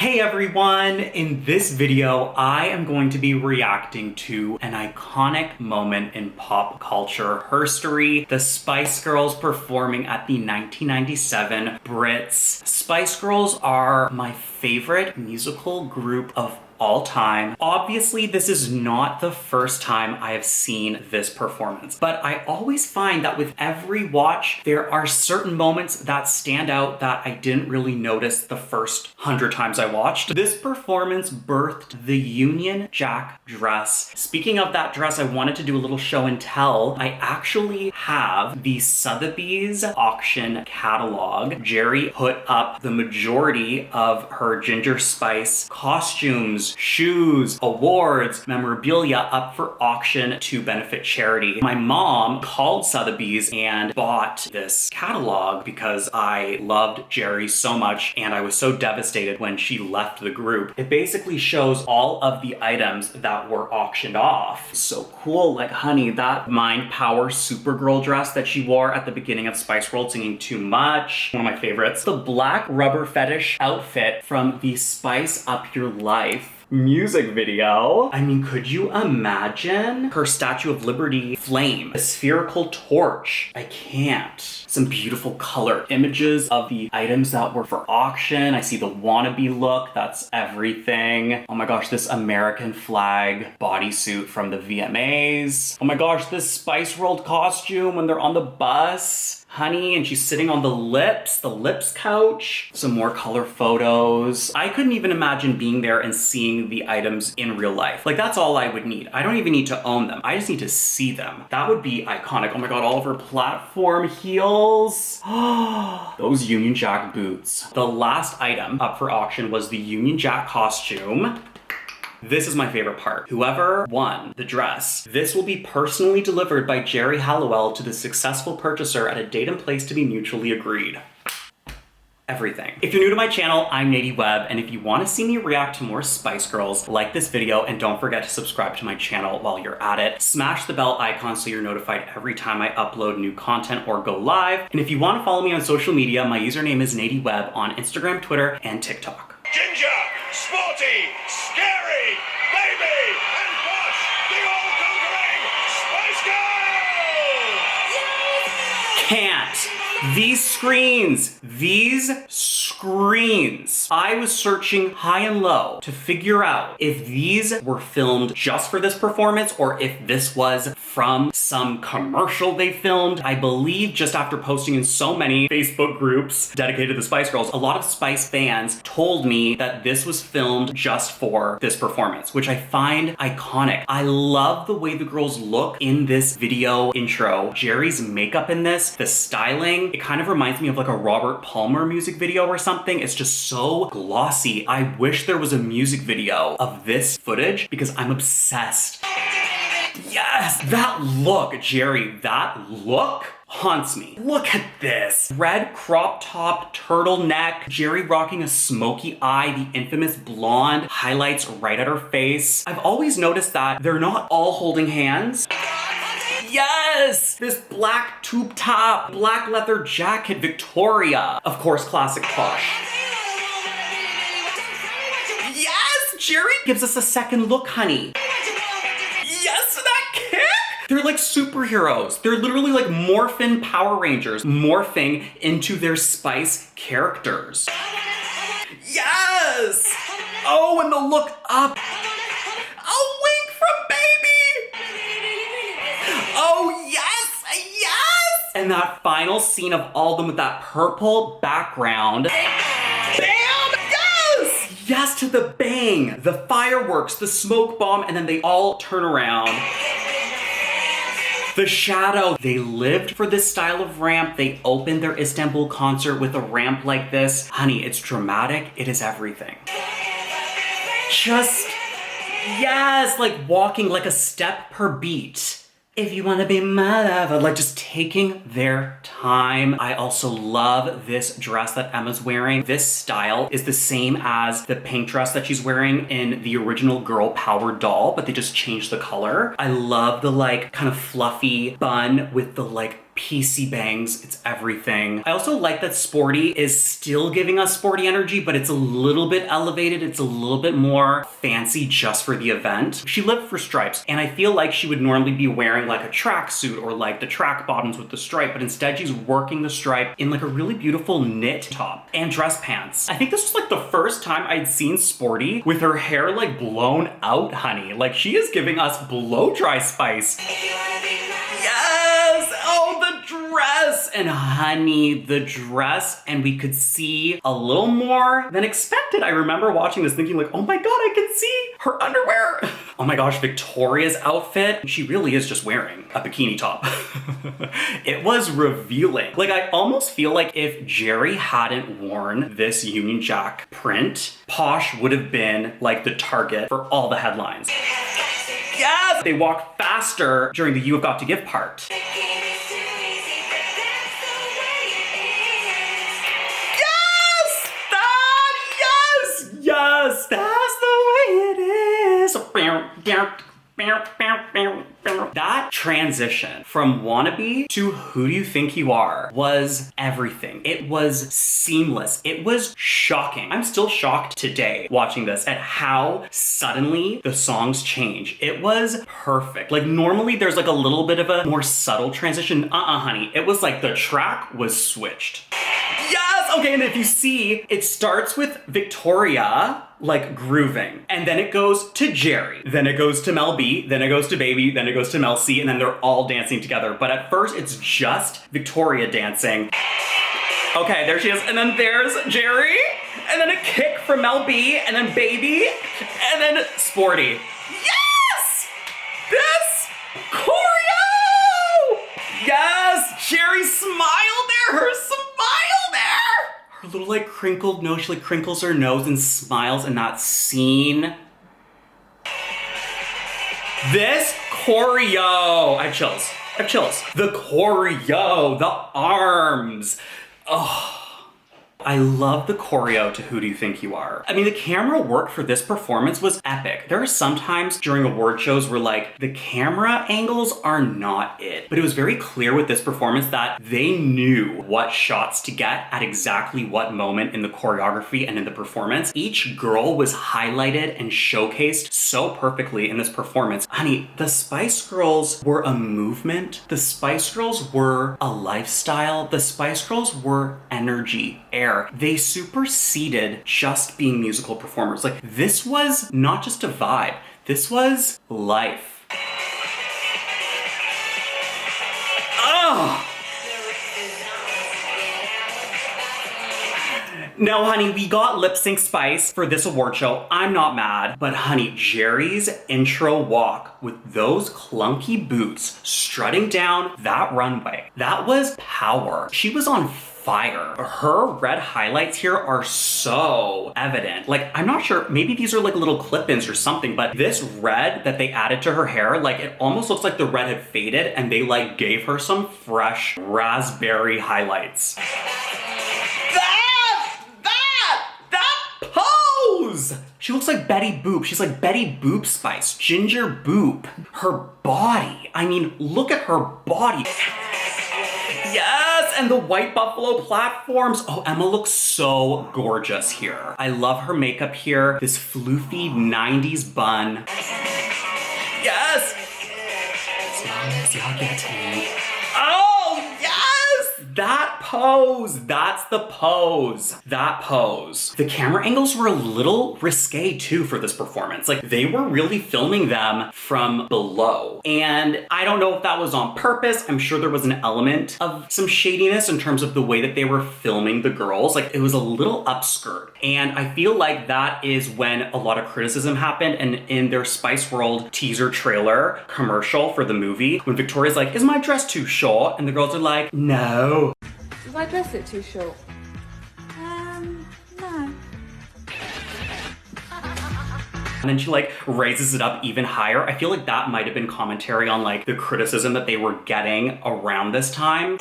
Hey everyone! In this video, I am going to be reacting to an iconic moment in pop culture history, the Spice Girls performing at the 1997 Brits. Spice Girls are my favorite musical group of all time. Obviously, this is not the first time I have seen this performance, but I always find that with every watch, there are certain moments that stand out that I didn't really notice the first 100 times I watched. This performance birthed the Union Jack dress. Speaking of that dress, I wanted to do a little show and tell. I actually have the Sotheby's auction catalog. Jerry put up the majority of her Ginger Spice costumes, shoes, awards, memorabilia up for auction to benefit charity. My mom called Sotheby's and bought this catalog because I loved Jerry so much and I was so devastated when she left the group. It basically shows all of the items that were auctioned off. So cool, like honey, that Mind Power Supergirl dress that she wore at the beginning of Spice World singing Too Much, one of my favorites. The black rubber fetish outfit from the Spice Up Your Life music video. I mean, could you imagine her Statue of Liberty flame, a spherical torch? I can't. Some beautiful color images of the items that were for auction. I see the Wannabe look, that's everything. Oh my gosh, this American flag bodysuit from the VMAs. Oh my gosh, this Spice World costume when they're on the bus. Honey, and she's sitting on the lips couch. Some more color photos. I couldn't even imagine being there and seeing the items in real life. Like, that's all I would need. I don't even need to own them. I just need to see them. That would be iconic. Oh my God, all of her platform heels. Those Union Jack boots. The last item up for auction was the Union Jack costume. This is my favorite part. Whoever won the dress, this will be personally delivered by Jerry Halliwell to the successful purchaser at a date and place to be mutually agreed. Everything. If you're new to my channel, I'm Nady Webb, and if you want to see me react to more Spice Girls, like this video and don't forget to subscribe to my channel while you're at it. Smash the bell icon so you're notified every time I upload new content or go live. And if you want to follow me on social media, my username is Nady Webb on Instagram, Twitter, and TikTok. Ginger, sporty, scary, baby, and Bosch, the all-conquering Spice Girls! Can't. These screens. I was searching high and low to figure out if these were filmed just for this performance or if this was from some commercial they filmed. I believe just after posting in so many Facebook groups dedicated to the Spice Girls, a lot of Spice fans told me that this was filmed just for this performance, which I find iconic. I love the way the girls look in this video intro. Jerry's makeup in this, the styling, it kind of reminds me of like a Robert Palmer music video or something. It's just so glossy. I wish there was a music video of this footage because I'm obsessed. Yes, that look, Jerry, that look haunts me. Look at this. Red crop top, turtleneck, Jerry rocking a smoky eye, the infamous blonde highlights right at her face. I've always noticed that they're not all holding hands. Yes! This black tube top, black leather jacket, Victoria. Of course, classic posh. Yes! Jerry gives us a second look, honey. Yes, that kick! They're like superheroes. They're literally like Morphin Power Rangers, morphing into their Spice characters. Yes! Oh, and the look up. A wink from baby! Oh, yes! Yes! And that final scene of all of them with that purple background. Bam! Yes! Yes to the bang, the fireworks, the smoke bomb, and then they all turn around. The shadow. They lived for this style of ramp. They opened their Istanbul concert with a ramp like this. Honey, it's dramatic. It is everything. Just, yes, like walking like a step per beat. If you wanna be my lover, like just taking their time. I also love this dress that Emma's wearing. This style is the same as the pink dress that she's wearing in the original Girl Power doll, but they just changed the color. I love the like kind of fluffy bun with the like PC bangs, it's everything. I also like that Sporty is still giving us sporty energy, but it's a little bit elevated. It's a little bit more fancy just for the event. She lived for stripes, and I feel like she would normally be wearing like a tracksuit or like the track bottoms with the stripe, but instead she's working the stripe in like a really beautiful knit top and dress pants. I think this was like the first time I'd seen Sporty with her hair like blown out, honey. Like she is giving us blow dry Spice. Yes! Oh, the dress! And honey, the dress, and we could see a little more than expected. I remember watching this thinking like, oh my god, I can see her underwear. Oh my gosh, Victoria's outfit. She really is just wearing a bikini top. It was revealing. Like, I almost feel like if Jerry hadn't worn this Union Jack print, Posh would have been like the target for all the headlines. Yes! They walk faster during the You Have Got to Give part. Yes, that's the way it is. That transition from Wannabe to Who Do You Think You Are was everything. It was seamless. It was shocking. I'm still shocked today watching this at how suddenly the songs change. It was perfect. Like normally there's like a little bit of a more subtle transition. Honey. It was like the track was switched. Yes! Okay, and if you see, it starts with Victoria like grooving, and then it goes to Jerry, then it goes to Mel B, then it goes to Baby, then it goes to Mel C, and then they're all dancing together. But at first, it's just Victoria dancing. Okay, there she is, and then there's Jerry, and then a kick from Mel B, and then Baby, and then Sporty. Yes! This choreo! Yes! Jerry's smile there, her smile there! Her little like crinkled nose, she like crinkles her nose and smiles in that scene. This choreo! I have chills. I have chills. The choreo, the arms. Oh. I love the choreo to Who Do You Think You Are? I mean, the camera work for this performance was epic. There are some times during award shows where like the camera angles are not it, but it was very clear with this performance that they knew what shots to get at exactly what moment in the choreography and in the performance. Each girl was highlighted and showcased so perfectly in this performance. Honey, the Spice Girls were a movement. The Spice Girls were a lifestyle. The Spice Girls were energy, air. They superseded just being musical performers. Like, this was not just a vibe, this was life. Oh! Now, honey, we got lip sync Spice for this award show. I'm not mad, but honey, Jerry's intro walk with those clunky boots strutting down that runway, that was power. She was on fire. Her red highlights here are so evident. Like, I'm not sure, maybe these are like little clip-ins or something, but this red that they added to her hair, like it almost looks like the red had faded and they like gave her some fresh raspberry highlights. That pose! She looks like Betty Boop. She's like Betty Boop Spice, Ginger Boop. Her body, I mean, look at her body. Yes, and the white buffalo platforms. Oh, Emma looks so gorgeous here. I love her makeup here. This floofy 90s bun. Yes! As long as y'all get me. Oh, yes! That pose, that's the pose. That pose. The camera angles were a little risque too for this performance. Like, they were really filming them from below. And I don't know if that was on purpose. I'm sure there was an element of some shadiness in terms of the way that they were filming the girls. Like, it was a little upskirt. And I feel like that is when a lot of criticism happened. And in their Spice World teaser trailer commercial for the movie, when Victoria's like, is my dress too short? And the girls are like, no. Is my dress it too short? No. And then she like raises it up even higher. I feel like that might have been commentary on like the criticism that they were getting around this time.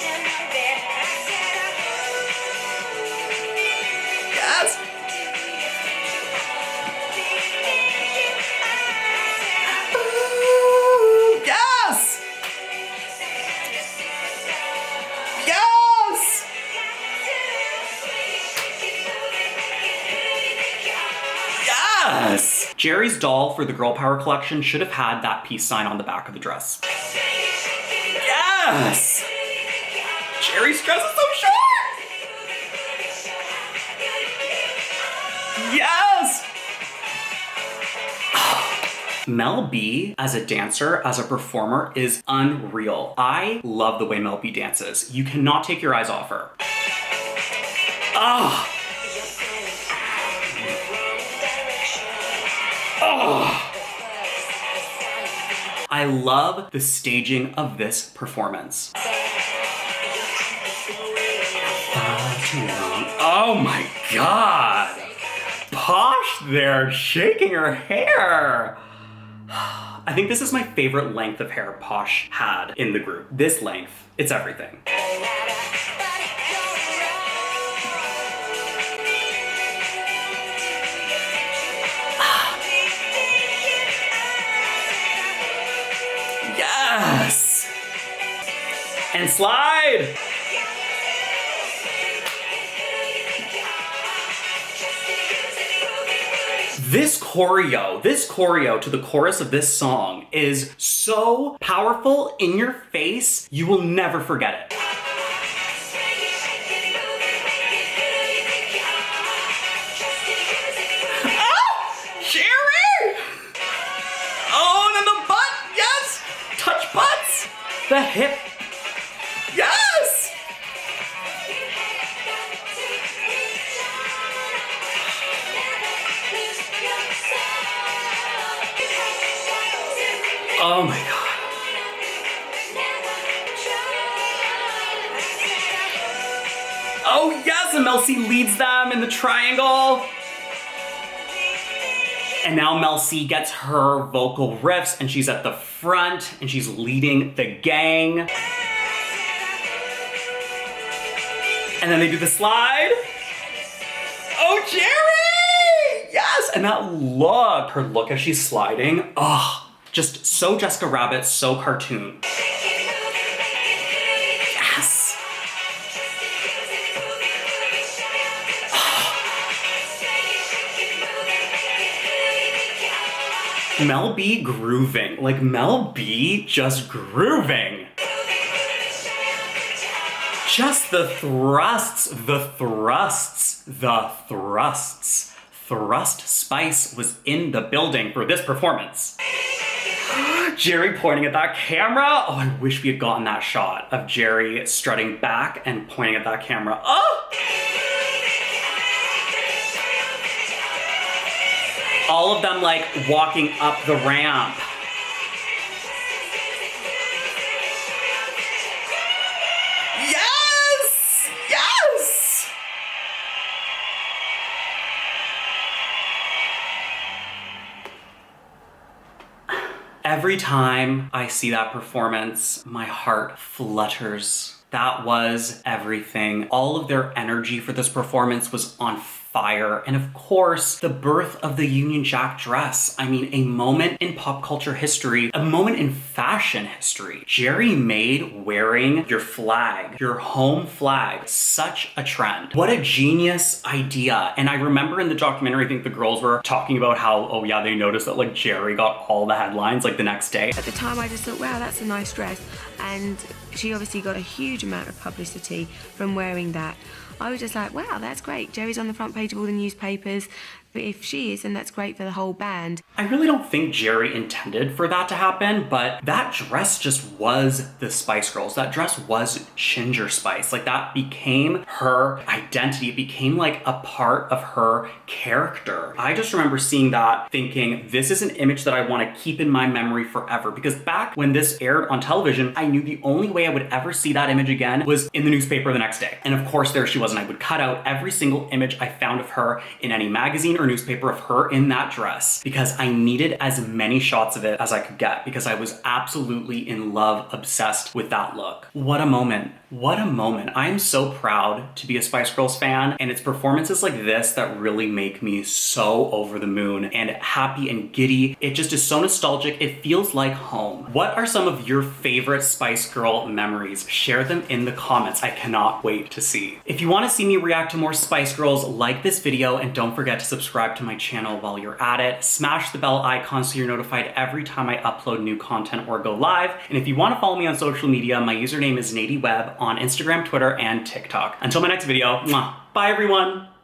Yes! Ooh, yes! Yes! Jerry's doll for the Girl Power collection should have had that peace sign on the back of the dress. Yes! Jerry's dress is so short! Yes! Mel B, as a dancer, as a performer, is unreal. I love the way Mel B dances. You cannot take your eyes off her. Ah! Oh. I love the staging of this performance. Oh my god! Posh there, shaking her hair! I think this is my favorite length of hair Posh had in the group. This length, it's everything. Yes! And slide! This choreo to the chorus of this song is so powerful, in your face, you will never forget it. Ah! Jerry! Oh, and then the butt, yes! Touch butts! The hip, yes! Oh my god. Oh yes, and Mel C leads them in the triangle. And now Mel C gets her vocal riffs and she's at the front and she's leading the gang. And then they do the slide. Oh, Jerry! Yes! And that look, her look as she's sliding, oh, just so Jessica Rabbit, so cartoon. Yes! Mel B grooving, like Mel B just grooving. Just the thrusts, the thrusts, the thrusts. Thrust Spice was in the building for this performance. Jerry pointing at that camera. Oh, I wish we had gotten that shot of Jerry strutting back and pointing at that camera. Oh! All of them like walking up the ramp. Yes! Yes! Every time I see that performance, my heart flutters. That was everything. All of their energy for this performance was on fire. And of course, the birth of the Union Jack dress. I mean, a moment in pop culture history, a moment in fashion history. Jerry made wearing your flag, your home flag, such a trend. What a genius idea. And I remember in the documentary, I think the girls were talking about how, oh yeah, they noticed that like Jerry got all the headlines like the next day. At the time, I just thought, wow, that's a nice dress. And she obviously got a huge amount of publicity from wearing that. I was just like, wow, that's great. Jerry's on the front page of all the newspapers. But if she is, then that's great for the whole band. I really don't think Jerry intended for that to happen, but that dress just was the Spice Girls. That dress was Ginger Spice. Like that became her identity. It became like a part of her character. I just remember seeing that thinking, this is an image that I want to keep in my memory forever. Because back when this aired on television, I knew the only way I would ever see that image again was in the newspaper the next day. And of course, there she was, and I would cut out every single image I found of her in any magazine or newspaper of her in that dress because I needed as many shots of it as I could get because I was absolutely in love, obsessed with that look. What a moment. What a moment. I'm so proud to be a Spice Girls fan, and it's performances like this that really make me so over the moon and happy and giddy. It just is so nostalgic. It feels like home. What are some of your favorite Spice Girl memories? Share them in the comments. I cannot wait to see. If you want to see me react to more Spice Girls, like this video and don't forget to subscribe subscribe to my channel while you're at it. Smash the bell icon so you're notified every time I upload new content or go live. And if you want to follow me on social media, my username is NadyWebb on Instagram, Twitter, and TikTok. Until my next video, mwah, bye everyone!